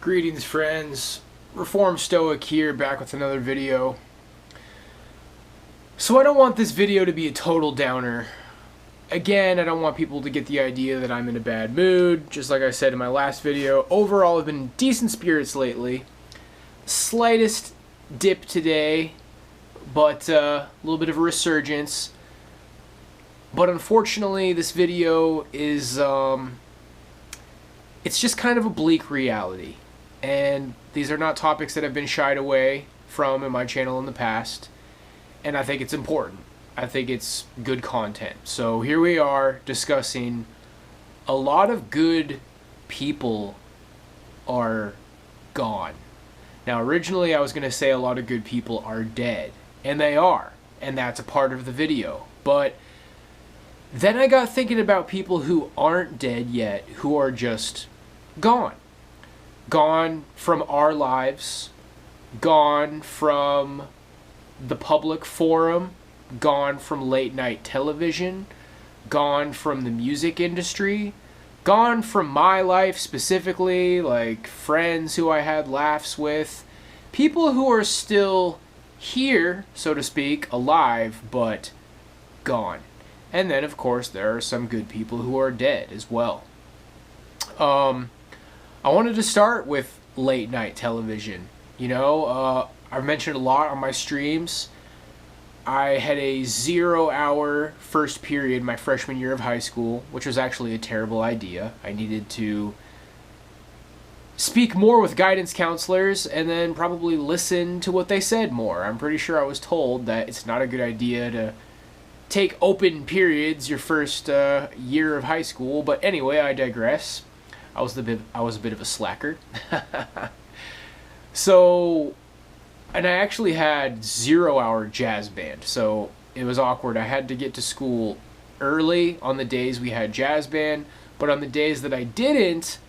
Greetings, friends. Reformed Stoic here, back with another video. So I don't want this video to be a total downer. Again, I don't want people to get the idea that I'm in a bad mood. Just like I said in my last video, overall I've been in decent spirits lately. Slightest dip today, but a little bit of a resurgence. But unfortunately, this video is, it's just kind of a bleak reality. And these are not topics that have been shied away from in my channel in the past. And I think it's important. I think it's good content. So here we are discussing a lot of good people are gone. Now originally I was going to say a lot of good people are dead. And they are. And that's a part of the video. But then I got thinking about people who aren't dead yet, who are just gone. Gone from our lives, gone from the public forum, gone from late night television, gone from the music industry, gone from my life specifically, like friends who I had laughs with, people who are still here, so to speak, alive, but gone. And then, of course, there are some good people who are dead as well. I wanted to start with late night television. You know, I've mentioned a lot on my streams. I had a 0-hour first period my freshman year of high school, which was actually a terrible idea. I needed to speak more with guidance counselors and then probably listen to what they said more. I'm pretty sure I was told that it's not a good idea to take open periods your first year of high school, but anyway, I digress. I was a bit of a slacker. So, and I actually had 0-hour jazz band, so it was awkward. I had to get to school early on the days we had jazz band, but on the days that I didn't,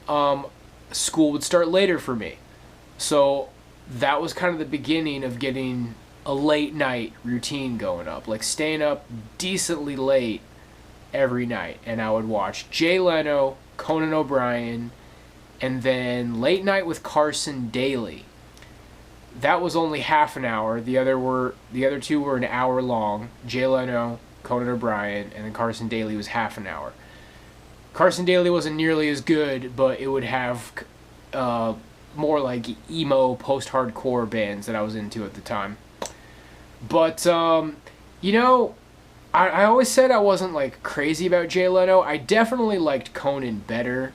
school would start later for me. So that was kind of the beginning of getting a late night routine going up, like staying up decently late every night. And I would watch Jay Leno, Conan O'Brien, and then Late Night with Carson Daly. That was only half an hour. The other two were an hour long. Jay Leno, Conan O'Brien, and then Carson Daly was half an hour. Carson Daly wasn't nearly as good, but it would have more like emo post-hardcore bands that I was into at the time. But, you know, I always said I wasn't, like, crazy about Jay Leno. I definitely liked Conan better.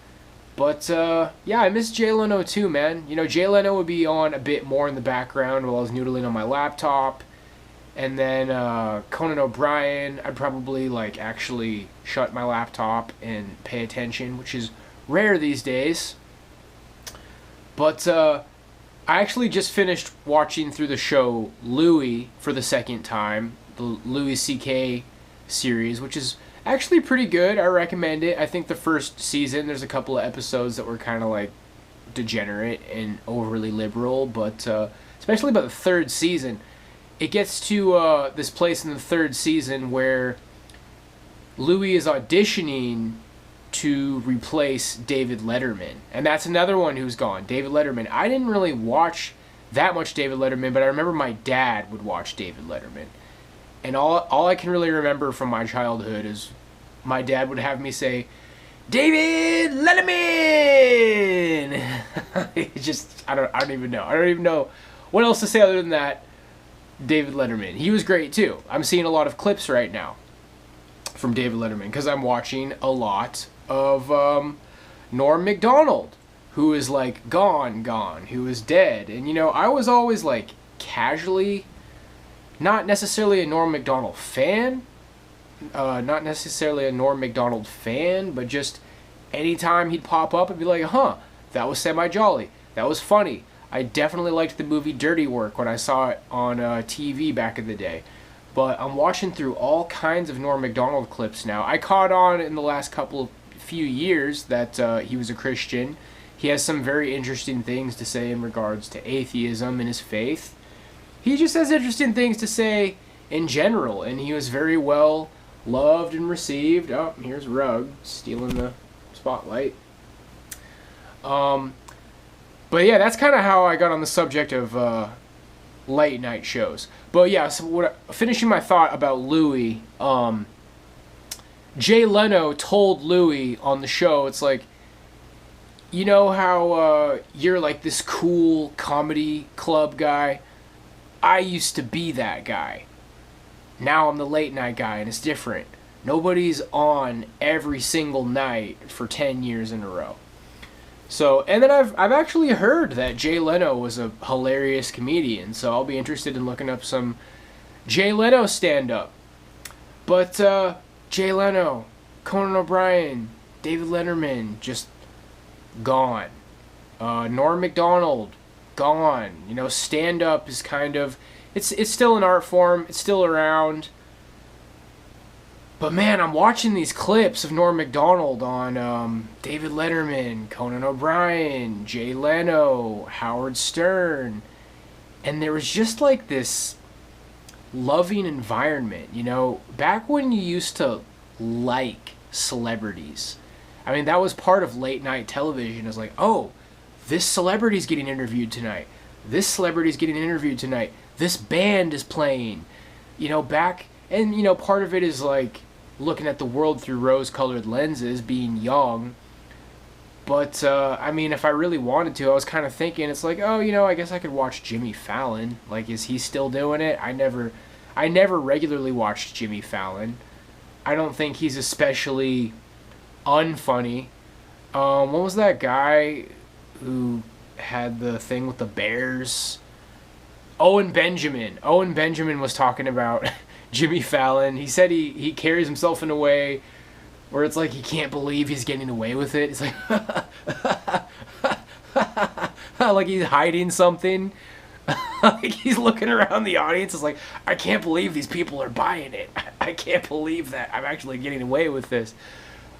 But, yeah, I miss Jay Leno too, man. You know, Jay Leno would be on a bit more in the background while I was noodling on my laptop. And then, Conan O'Brien, I'd probably, like, actually shut my laptop and pay attention, which is rare these days. But, I actually just finished watching through the show Louis for the second time, the Louis C.K. series, which is actually pretty good. I recommend it. I think the first season, there's a couple of episodes that were kind of like degenerate and overly liberal, but especially by the third season, it gets to this place in the third season where Louis is auditioning to replace David Letterman. And that's another one who's gone, David Letterman. I didn't really watch that much David Letterman, but I remember my dad would watch David Letterman. And all I can really remember from my childhood is my dad would have me say, David Letterman! It just, I don't even know. I don't even know what else to say other than that. David Letterman. He was great too. I'm seeing a lot of clips right now from David Letterman because I'm watching a lot of Norm Macdonald, who is like gone, who is dead. And you know, I was always like casually, not necessarily a Norm Macdonald fan, but just anytime he'd pop up, I'd be like, huh, that was semi-jolly, that was funny. I definitely liked the movie Dirty Work when I saw it on TV back in the day. But I'm watching through all kinds of Norm Macdonald clips now. I caught on in the last few years that he was a Christian. He has some very interesting things to say in regards to atheism and his faith. He just has interesting things to say in general, and he was very well loved and received. Oh, here's Rug stealing the spotlight. But yeah, that's kind of how I got on the subject of late night shows. But yeah, so finishing my thought about Louis, Jay Leno told Louis on the show, it's like, you know how you're like this cool comedy club guy? I used to be that guy. Now I'm the late night guy, and it's different. Nobody's on every single night for 10 years in a row. So, and then I've actually heard that Jay Leno was a hilarious comedian, so I'll be interested in looking up some Jay Leno stand-up. But Jay Leno, Conan O'Brien, David Letterman, just gone. Norm Macdonald, gone. You know, stand-up is kind of, it's still an art form, it's still around. But man, I'm watching these clips of Norm Macdonald on David Letterman, Conan O'Brien, Jay Leno, Howard Stern. And there was just like this loving environment, you know, back when you used to like celebrities. I mean, that was part of late night television. It was like, oh, this celebrity's getting interviewed tonight. This celebrity's getting interviewed tonight. This band is playing. You know, back, and you know, part of it is like looking at the world through rose-colored lenses, being young. But, I mean, if I really wanted to, I was kind of thinking, it's like, oh, you know, I guess I could watch Jimmy Fallon. Like, is he still doing it? I never regularly watched Jimmy Fallon. I don't think he's especially unfunny. What was that guy who had the thing with the Bears? Owen Benjamin. Owen Benjamin was talking about Jimmy Fallon. He said he carries himself in a way where it's like he can't believe he's getting away with it. It's like like he's hiding something. Like he's looking around the audience. It's like, I can't believe these people are buying it. I can't believe that I'm actually getting away with this.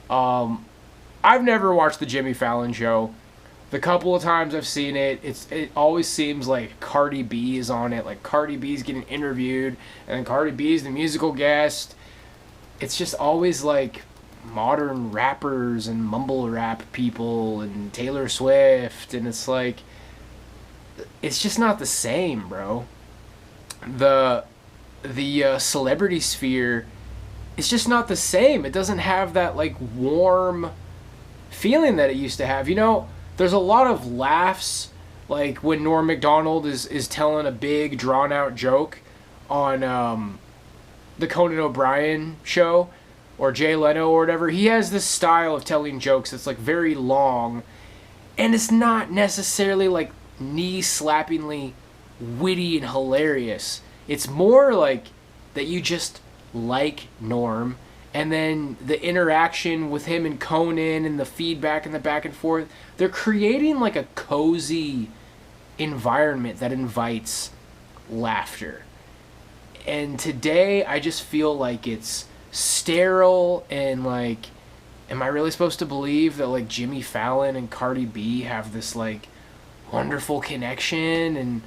I've never watched the Jimmy Fallon show. The couple of times I've seen it, it always seems like Cardi B is on it. Like Cardi B's getting interviewed, and then Cardi B's the musical guest. It's just always like modern rappers and mumble rap people and Taylor Swift, and it's like, it's just not the same, bro. The celebrity sphere, it's just not the same. It doesn't have that like warm feeling that it used to have. You know, there's a lot of laughs, like when Norm Macdonald is telling a big drawn out joke on the Conan O'Brien show, or Jay Leno or whatever. He has this style of telling jokes that's like very long, and it's not necessarily like knee-slappingly witty and hilarious. It's more like that you just like Norm, and then the interaction with him and Conan and the feedback and the back and forth, they're creating like a cozy environment that invites laughter. And today I just feel like it's sterile, and like, am I really supposed to believe that like Jimmy Fallon and Cardi B have this like wonderful connection? And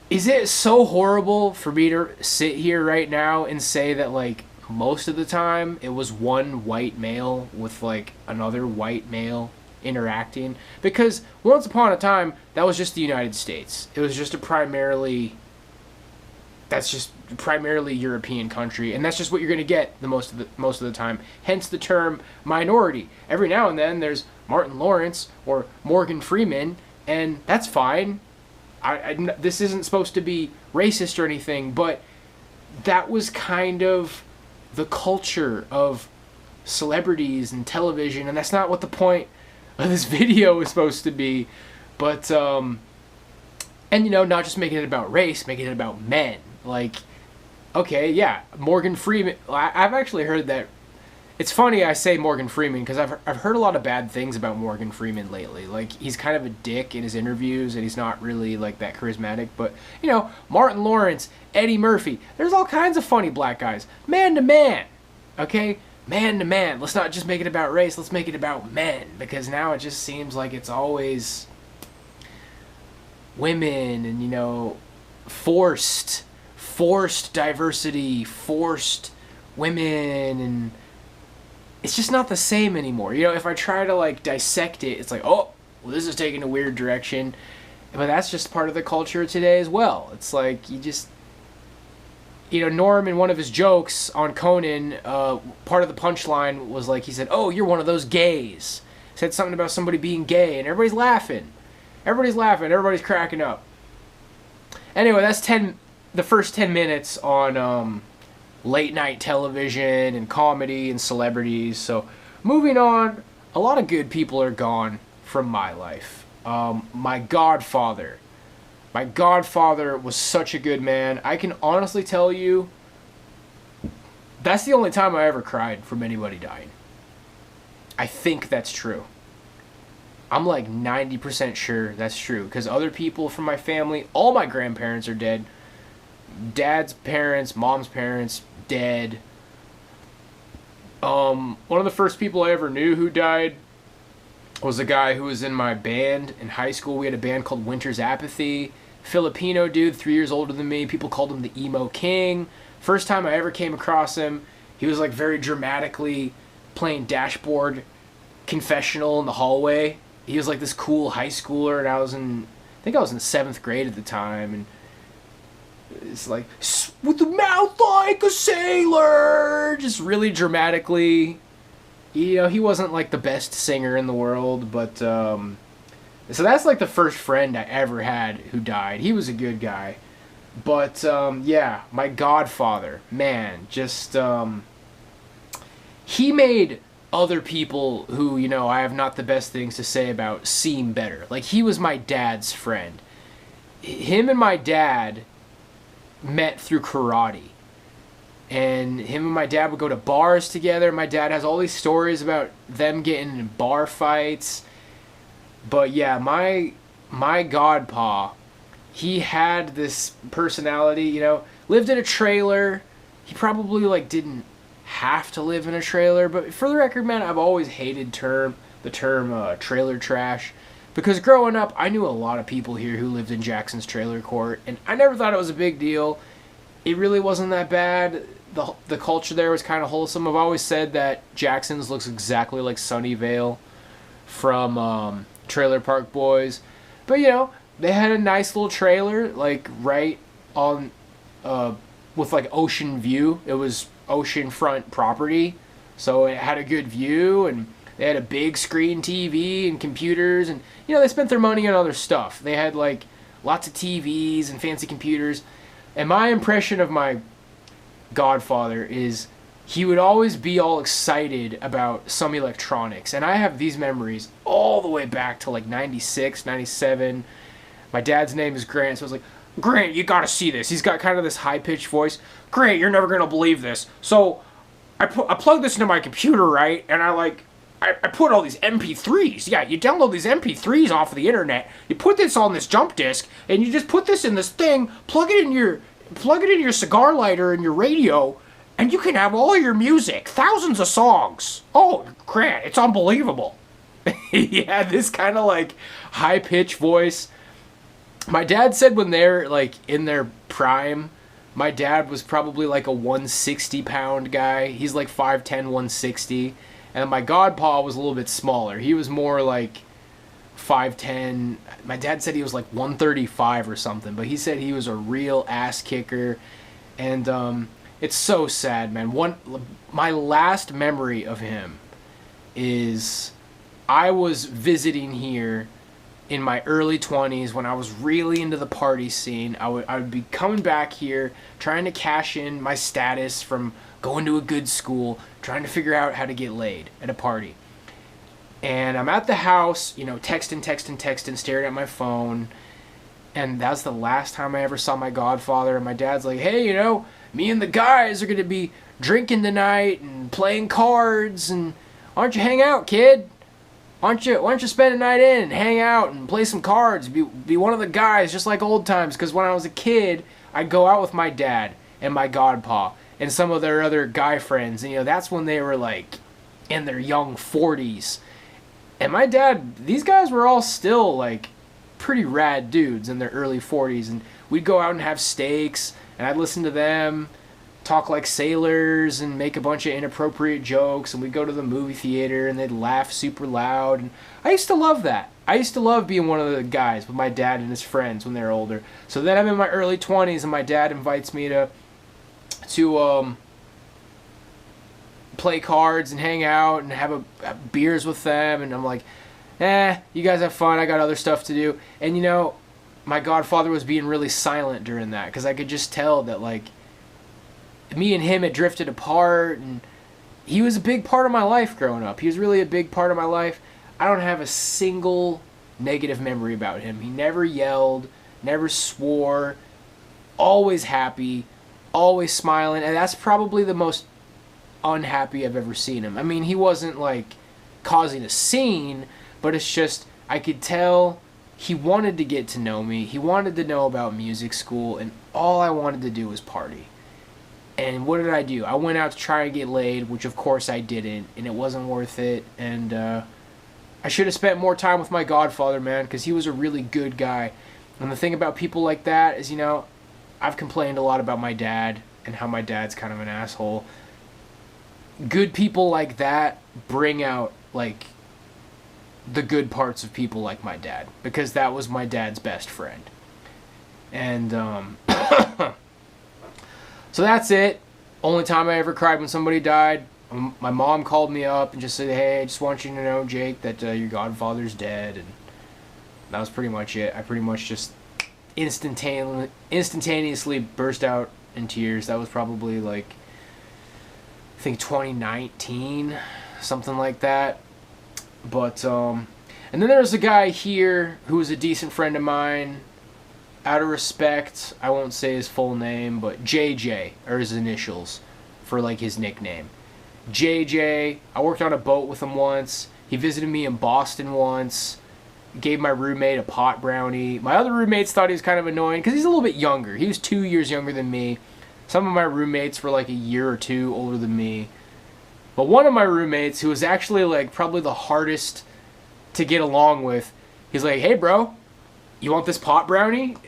is it so horrible for me to sit here right now and say that like most of the time it was one white male with like another white male interacting? Because once upon a time that was just the United States. It was just a primarily European country, and that's just what you're going to get the most of the time. Hence the term minority. Every now and then there's Martin Lawrence or Morgan Freeman, and that's fine. This isn't supposed to be racist or anything, but that was kind of the culture of celebrities and television, and that's not what the point of this video is supposed to be. But and you know, not just making it about race, making it about men. Like, okay, yeah, Morgan Freeman. I've actually heard that. It's funny I say Morgan Freeman because I've heard a lot of bad things about Morgan Freeman lately. Like, he's kind of a dick in his interviews, and he's not really like that charismatic. But you know, Martin Lawrence, Eddie Murphy, there's all kinds of funny black guys, man to man. Okay, man to man. Let's not just make it about race. Let's make it about men, because now it just seems like it's always women, and you know, forced diversity, forced women, and it's just not the same anymore. You know, if I try to like dissect it, it's like, oh, well, this is taking a weird direction. But that's just part of the culture today as well. It's like Norm in one of his jokes on Conan, part of the punchline was like, he said, "Oh, you're one of those gays." Said something about somebody being gay, and everybody's laughing. Everybody's cracking up. Anyway, that's the first 10 minutes on late night television and comedy and celebrities. So moving on, a lot of good people are gone from my life. My godfather was such a good man. I can honestly tell you, that's the only time I ever cried from anybody dying. I think that's true. I'm like 90% sure that's true, because other people from my family, all my grandparents are dead. Dad's parents, mom's parents, dead. One of the first people I ever knew who died was a guy who was in my band in high school. We had a band called Winter's Apathy. Filipino dude, 3 years older than me. People called him the Emo King. First time I ever came across him, he was like very dramatically playing Dashboard Confessional in the hallway. He was like this cool high schooler, and I think I was in 7th grade at the time, and it's like, with the mouth like a sailor, just really dramatically. He wasn't like the best singer in the world, but so that's like the first friend I ever had who died. He was a good guy. But yeah, my godfather, man, just he made other people who, I have not the best things to say about seem better. Like, he was my dad's friend. Him and my dad met through karate. And him and my dad would go to bars together. My dad has all these stories about them getting in bar fights. But yeah, my godpa, he had this personality, lived in a trailer. He probably didn't have to live in a trailer, but for the record, man, I've always hated the term trailer trash, because growing up, I knew a lot of people here who lived in Jackson's trailer court, and I never thought it was a big deal. It really wasn't that bad. The culture there was kind of wholesome. I've always said that Jackson's looks exactly like Sunnyvale from Trailer Park Boys, but they had a nice little trailer right on with ocean view. It was oceanfront property, so it had a good view, and they had a big screen TV and computers, and they spent their money on other stuff. They had lots of TVs and fancy computers. And my impression of my godfather is he would always be all excited about some electronics, and I have these memories all the way back to 96, 97. My dad's name is Grant, so I was like, "Grant, you gotta see this." He's got kind of this high-pitched voice. "Grant, you're never gonna believe this. So, I plug this into my computer, right? And I put all these MP3s. Yeah, you download these MP3s off of the internet. You put this on this jump disk, and you just put this in this thing. Plug it in your cigar lighter and your radio, and you can have all your music, thousands of songs. Oh, Grant, it's unbelievable." He had this kind of high-pitched voice. My dad said when they're in their prime, my dad was probably a 160-pound guy. He's 5'10", 160. And my godpa was a little bit smaller. He was more 5'10". My dad said he was 135 or something, but he said he was a real ass kicker. And it's so sad, man. My last memory of him is I was visiting here in my early 20s when I was really into the party scene. I would be coming back here trying to cash in my status from going to a good school, trying to figure out how to get laid at a party. And I'm at the house, texting, staring at my phone. And that's the last time I ever saw my godfather. And my dad's like, "Hey, me and the guys are going to be drinking tonight and playing cards. And why don't you hang out, kid? Why don't you spend a night in and hang out and play some cards? Be one of the guys, just like old times." Because when I was a kid, I'd go out with my dad and my godpa and some of their other guy friends. And, that's when they were, in their young 40s. And my dad, these guys were all still, pretty rad dudes in their early 40s. And we'd go out and have steaks, and I'd listen to them talk like sailors and make a bunch of inappropriate jokes, and we'd go to the movie theater and they'd laugh super loud. And I used to love that. I used to love being one of the guys with my dad and his friends when they were older. So then I'm in my early 20s and my dad invites me to play cards and hang out and have beers with them, and I'm like, you guys have fun, I got other stuff to do. And my godfather was being really silent during that, because I could just tell that, like, me and him had drifted apart, and he was a big part of my life growing up. He was really a big part of my life. I don't have a single negative memory about him. He never yelled, never swore, always happy, always smiling, and that's probably the most unhappy I've ever seen him. I mean, he wasn't, like, causing a scene, but it's just, I could tell he wanted to get to know me. He wanted to know about music school, and all I wanted to do was party. And what did I do? I went out to try and get laid, which of course I didn't, and it wasn't worth it. And I should have spent more time with my godfather, man, because he was a really good guy. And the thing about people like that is, I've complained a lot about my dad and how my dad's kind of an asshole. Good people like that bring out, like, the good parts of people like my dad, because that was my dad's best friend. And so that's it. Only time I ever cried when somebody died. My mom called me up and just said, hey, I just want you to know, Jake, that your godfather's dead. And that was pretty much it. I pretty much just instantaneously burst out in tears. That was probably, like, I think 2019, something like that. But and then there's a guy here who was a decent friend of mine. Out of respect, I won't say his full name, but JJ are his initials for, like, his nickname. JJ, I worked on a boat with him once. He visited me in Boston once. Gave my roommate a pot brownie. My other roommates thought he was kind of annoying because he's a little bit younger. He was 2 years younger than me. Some of my roommates were like a year or two older than me. But one of my roommates, who was actually, like, probably the hardest to get along with, he's like, hey, bro, you want this pot brownie?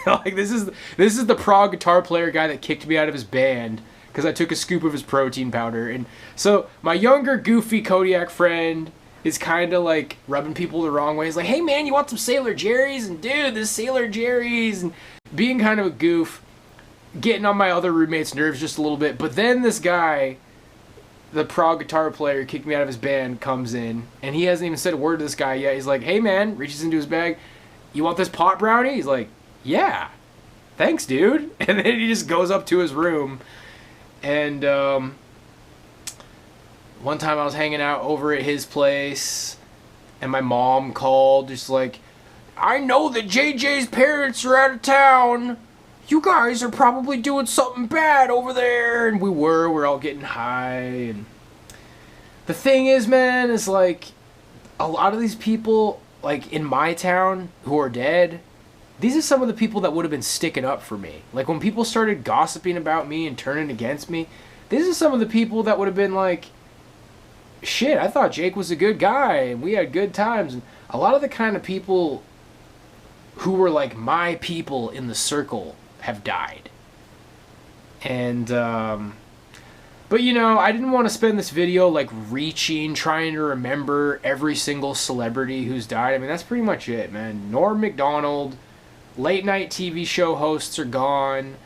Like, this is the prog guitar player guy that kicked me out of his band because I took a scoop of his protein powder. And so my younger, goofy Kodiak friend is kind of, like, rubbing people the wrong way. He's like, hey, man, you want some Sailor Jerry's? And, dude, this Sailor Jerry's. And being kind of a goof, getting on my other roommate's nerves just a little bit. But then this guy, the prog guitar player, kicked me out of his band, comes in, and he hasn't even said a word to this guy yet. He's like, hey, man, reaches into his bag, you want this pot brownie? He's like, yeah, thanks, dude. And then he just goes up to his room. And one time I was hanging out over at his place, and my mom called, just like, I know that JJ's parents are out of town. You guys are probably doing something bad over there. And we're all getting high. And the thing is, man, is, like, a lot of these people, like, in my town who are dead, these are some of the people that would have been sticking up for me. Like, when people started gossiping about me and turning against me, these are some of the people that would have been like, shit, I thought Jake was a good guy and we had good times. And a lot of the kind of people who were, like, my people in the circle have died. And but, I didn't want to spend this video, like, trying to remember every single celebrity who's died. I mean, that's pretty much it, man. Norm Macdonald, late night TV show hosts are gone.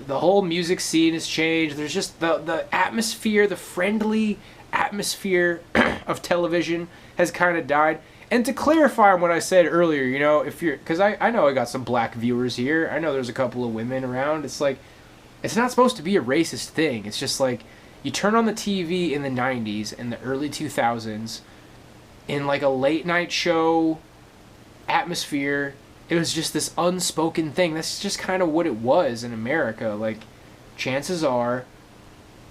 The whole music scene has changed. There's just the atmosphere, the friendly atmosphere of television has kind of died. And to clarify on what I said earlier, if you're, because I know I got some black viewers here. I know there's a couple of women around. It's like, it's not supposed to be a racist thing. It's just like, you turn on the TV in the 90s and the early 2000s, in, like, a late night show atmosphere, it was just this unspoken thing. That's just kind of what it was in America. Like, chances are,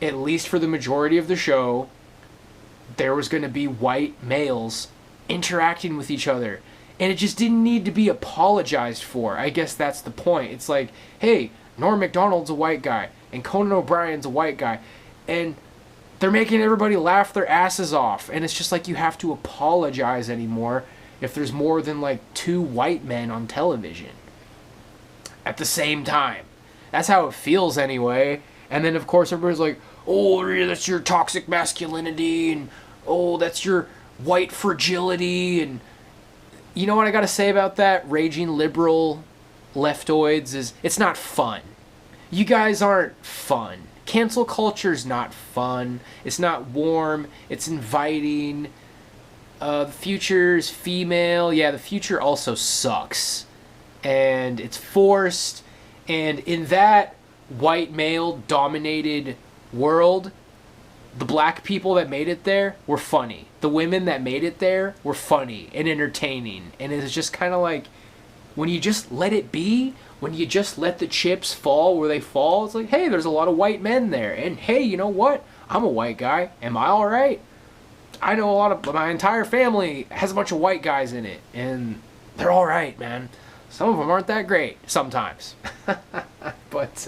at least for the majority of the show, there was going to be white males interacting with each other. And it just didn't need to be apologized for. I guess that's the point. It's like, hey, Norm Macdonald's a white guy, and Conan O'Brien's a white guy, and they're making everybody laugh their asses off. And it's just like, you have to apologize anymore if there's more than, like, 2 white men on television at the same time. That's how it feels anyway. And then, of course, everybody's like, oh, yeah, that's your toxic masculinity, and oh, that's your white fragility. And you know what I got to say about that? Raging liberal leftoids is it's not fun. You guys aren't fun. Cancel culture's not fun. It's not warm. It's inviting. The future's female. Yeah, the future also sucks. And it's forced. And in that white male dominated world, the black people that made it there were funny. The women that made it there were funny and entertaining. And it's just kind of like, when you just let it be, when you just let the chips fall where they fall, it's like, hey, there's a lot of white men there. And hey, you know what? I'm a white guy. Am I all right? I know a lot of, my entire family has a bunch of white guys in it. And they're all right, man. Some of them aren't that great sometimes. But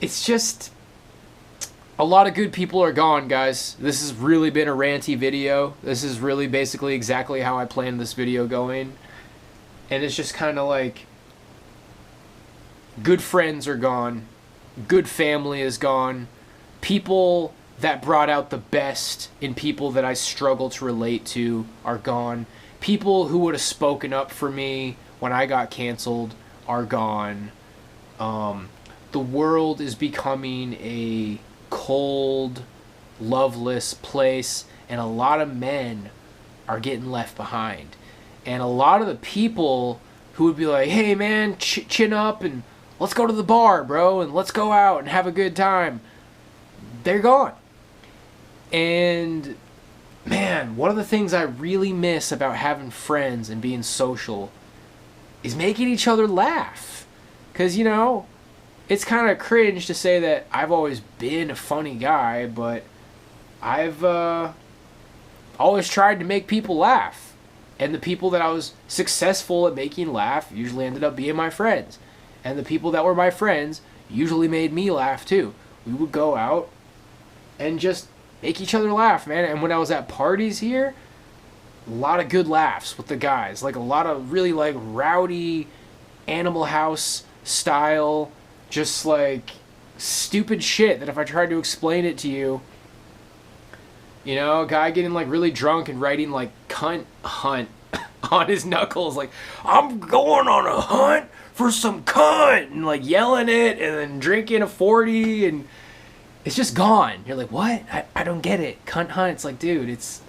it's just, a lot of good people are gone, guys. This has really been a ranty video. This is really basically exactly how I planned this video going. And it's just kind of like, good friends are gone. Good family is gone. People that brought out the best in people that I struggle to relate to are gone. People who would have spoken up for me when I got canceled are gone. The world is becoming a cold, loveless place, and a lot of men are getting left behind. And a lot of the people who would be like, hey man, chin up and let's go to the bar, bro, and let's go out and have a good time, they're gone. And man, one of the things I really miss about having friends and being social is making each other laugh. Because, you know, it's kind of cringe to say that I've always been a funny guy, but I've always tried to make people laugh. And the people that I was successful at making laugh usually ended up being my friends. And the people that were my friends usually made me laugh too. We would go out and just make each other laugh, man. And when I was at parties here, a lot of good laughs with the guys. Like a lot of really like rowdy Animal House style, just like stupid shit that if I tried to explain it to you, you know, a guy getting like really drunk and writing like cunt hunt on his knuckles, like, I'm going on a hunt for some cunt, and like yelling it and then drinking a 40, and it's just gone. You're like, what? I don't get it. Cunt hunt. It's like, dude, it's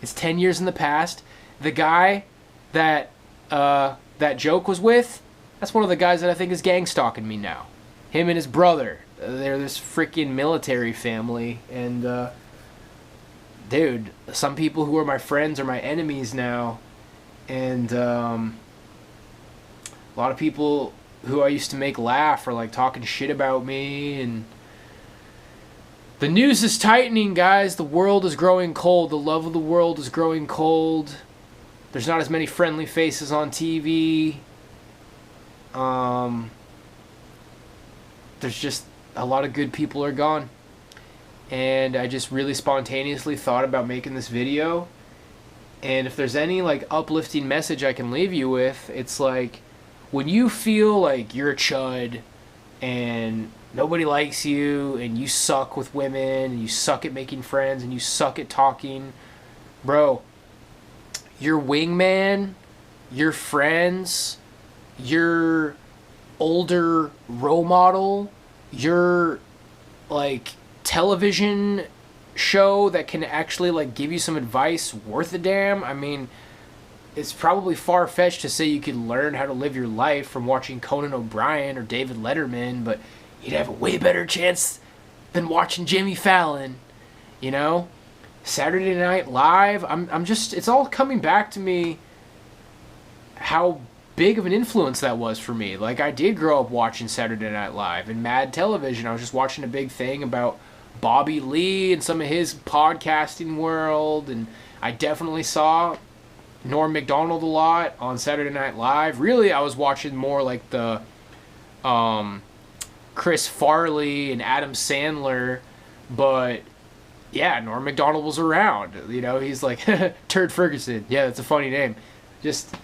10 years in the past. The guy that that joke was with, that's one of the guys that I think is gang stalking me now. Him and his brother. They're this freaking military family, and dude, some people who are my friends are my enemies now. And a lot of people who I used to make laugh are like talking shit about me. And the news is tightening, guys. The world is growing cold. The love of the world is growing cold. There's not as many friendly faces on TV. There's just a lot of good people are gone. And I just really spontaneously thought about making this video. And if there's any like uplifting message I can leave you with, it's like, when you feel like you're a chud and nobody likes you and you suck with women and you suck at making friends and you suck at talking, bro, your wingman, your friends, your older role model, your like television show that can actually like give you some advice worth a damn. I mean, it's probably far-fetched to say you could learn how to live your life from watching Conan O'Brien or David Letterman, but you'd have a way better chance than watching Jimmy Fallon, you know? Saturday Night Live, I'm just, it's all coming back to me how big of an influence that was for me. Like, I did grow up watching Saturday Night Live and Mad Television. I was just watching a big thing about Bobby Lee and some of his podcasting world, and I definitely saw Norm Macdonald a lot on Saturday Night Live. Really, I was watching more like the Chris Farley and Adam Sandler, but yeah, Norm Macdonald was around. You know, he's like Turd Ferguson. Yeah, that's a funny name. Just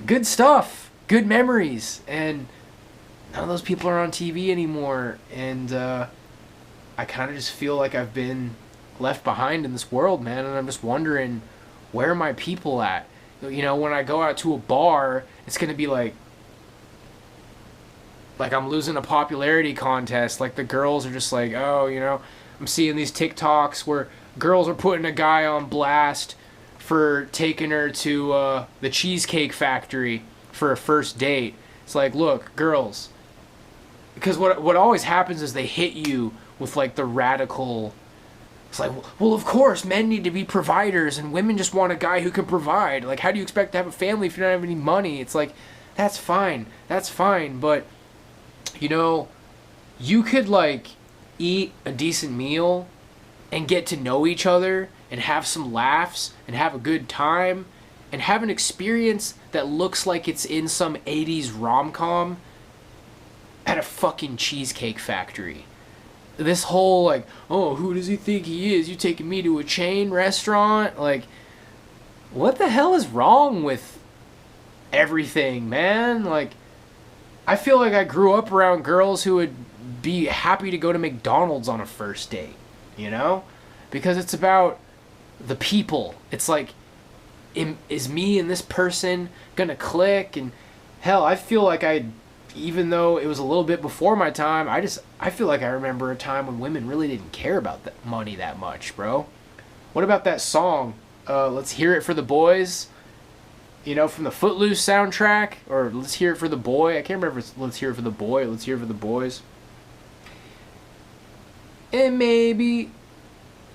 good stuff, good memories, and none of those people are on TV anymore, and I kind of just feel like I've been left behind in this world, man, and I'm just wondering, where are my people at? You know, when I go out to a bar, it's gonna be like I'm losing a popularity contest. Like the girls are just like, oh, you know, I'm seeing these TikToks where girls are putting a guy on blast for taking her to the Cheesecake Factory for a first date. It's like, look, girls, because what always happens is they hit you with like the radical. It's like, well, of course, men need to be providers, and women just want a guy who can provide. Like, how do you expect to have a family if you don't have any money? It's like, that's fine, but you know, you could like eat a decent meal and get to know each other and have some laughs and have a good time and have an experience that looks like it's in some 80s rom-com at a fucking Cheesecake Factory. This whole like, oh, who does he think he is? You taking me to a chain restaurant? Like, what the hell is wrong with everything, man? Like, I feel like I grew up around girls who would be happy to go to McDonald's on a first date, you know? Because it's about the people. It's like, is me and this person gonna click? And hell, I feel like even though it was a little bit before my time, I feel like I remember a time when women really didn't care about that money that much, bro. What about that song, Let's Hear It for the Boys? You know, from the Footloose soundtrack, or Let's Hear It for the Boy. I can't remember if it's Let's Hear It for the Boy or Let's Hear It for the Boys. And maybe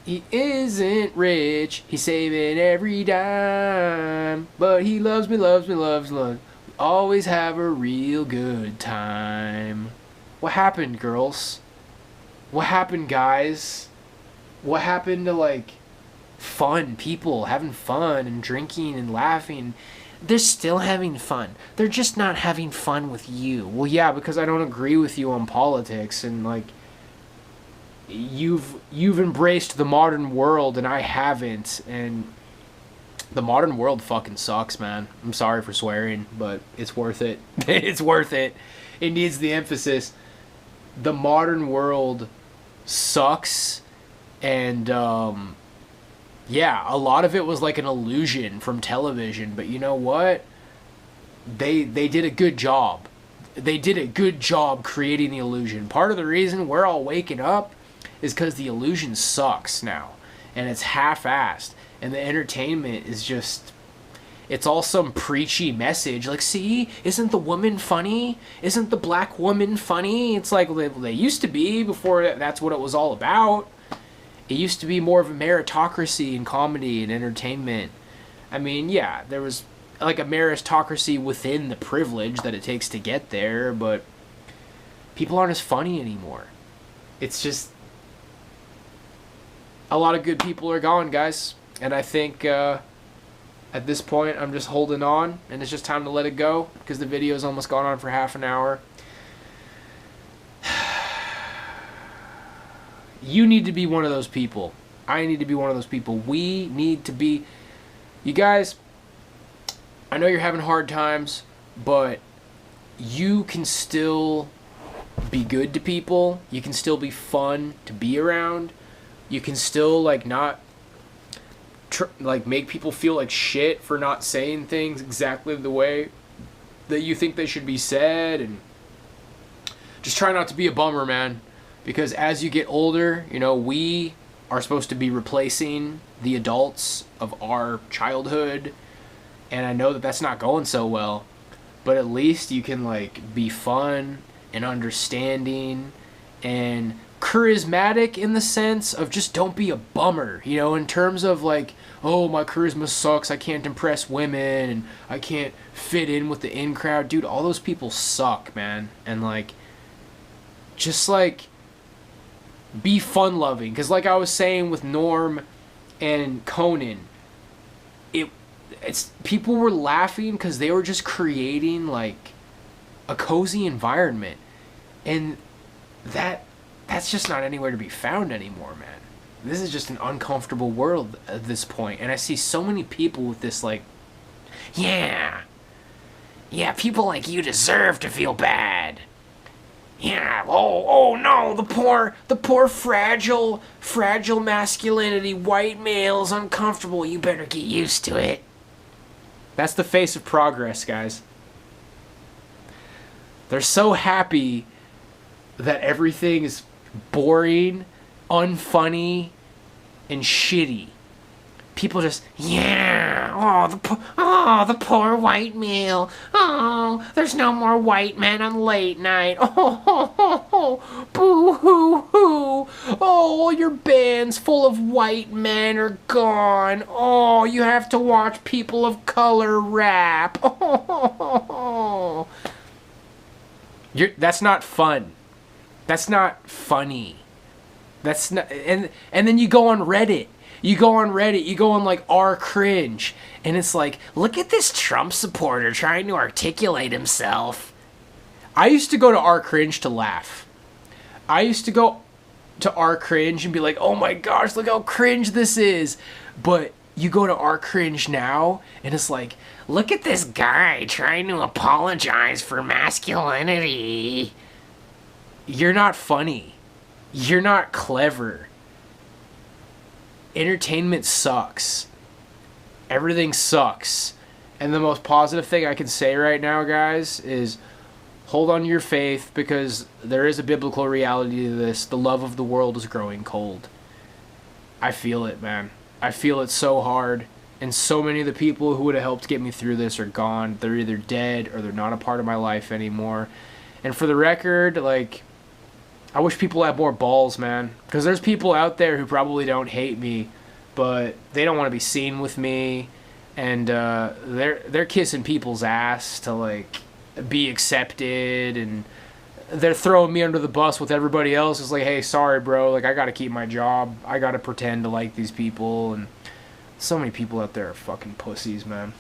he isn't rich, he's saving every dime, but he loves me, loves me, loves me. Always have a real good time. What happened, girls? What happened, guys? What happened to, like, fun people having fun and drinking and laughing? They're still having fun. They're just not having fun with you. Well, yeah, because I don't agree with you on politics, and like you've embraced the modern world and I haven't, and the modern world fucking sucks, man. I'm sorry for swearing, but it's worth it. It's worth it. It needs the emphasis. The modern world sucks, and yeah, a lot of it was like an illusion from television, but you know what? They did a good job. They did a good job creating the illusion. Part of the reason we're all waking up is because the illusion sucks now, and it's half-assed, and the entertainment is just, it's all some preachy message. Like, see, isn't the woman funny? Isn't the black woman funny? It's like, well, they used to be before that's what it was all about. It used to be more of a meritocracy in comedy and entertainment. I mean, yeah, there was like a meritocracy within the privilege that it takes to get there, but people aren't as funny anymore. It's just, a lot of good people are gone, guys. And I think at this point, I'm just holding on, and it's just time to let it go, because the video's almost gone on for half an hour. You need to be one of those people. I need to be one of those people. We need to be... You guys, I know you're having hard times, but you can still be good to people. You can still be fun to be around. You can still, like, not... make people feel like shit for not saying things exactly the way that you think they should be said, and just try not to be a bummer, man. Because as you get older, you know, we are supposed to be replacing the adults of our childhood. And I know that that's not going so well. But at least you can, like, be fun and understanding and charismatic in the sense of just don't be a bummer. You know, in terms of, like, oh, my charisma sucks, I can't impress women, and I can't fit in with the in crowd. Dude, all those people suck, man. And, like, just, like... be fun-loving, because like I was saying with Norm and Conan, it's people were laughing because they were just creating like a cozy environment, and that's just not anywhere to be found anymore, man. This is just an uncomfortable world at this point, and I see so many people with this like, yeah, people like you deserve to feel bad. Yeah, oh no, the poor fragile masculinity, white male's uncomfortable. You better get used to it. That's the face of progress, guys. They're so happy that everything is boring, unfunny, and shitty. People just, yeah, the poor white male. Oh, there's no more white men on late night. Oh, boo hoo hoo. Oh, all your bands full of white men are gone. Oh, you have to watch people of color rap. Oh, that's not fun. That's not funny. That's not, and then you go on Reddit. You go on like r cringe, and it's like, look at this Trump supporter trying to articulate himself. I used to go to r cringe to laugh. I used to go to r cringe and be like, oh my gosh, look how cringe this is. But you go to r cringe now, and it's like, look at this guy trying to apologize for masculinity. You're not funny. You're not clever. Entertainment sucks. Everything sucks. And the most positive thing I can say right now, guys, is hold on to your faith, because there is a biblical reality to this. The love of the world is growing cold. I feel it, man. I feel it so hard. And so many of the people who would have helped get me through this are gone. They're either dead or they're not a part of my life anymore. And for the record, like, I wish people had more balls, man. Because there's people out there who probably don't hate me, but they don't want to be seen with me. And they're kissing people's ass to, like, be accepted. And they're throwing me under the bus with everybody else. It's like, hey, sorry, bro. Like, I got to keep my job. I got to pretend to like these people. And so many people out there are fucking pussies, man.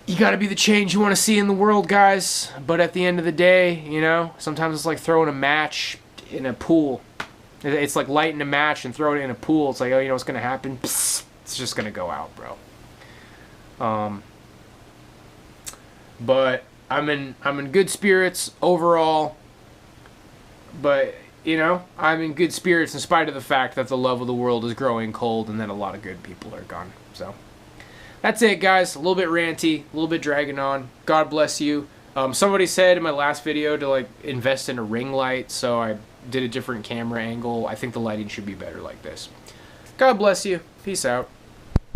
You gotta be the change you want to see in the world, guys. But at the end of the day, you know, sometimes it's like throwing a match in a pool. It's like lighting a match and throwing it in a pool. It's like, oh, you know what's gonna happen? Psst, it's just gonna go out, bro. But I'm in good spirits overall. But you know, I'm in good spirits in spite of the fact that the love of the world is growing cold and that a lot of good people are gone. So. That's it, guys. A little bit ranty, a little bit dragging on. God bless you. Somebody said in my last video to, like, invest in a ring light, so I did a different camera angle. I think the lighting should be better like this. God bless you. Peace out.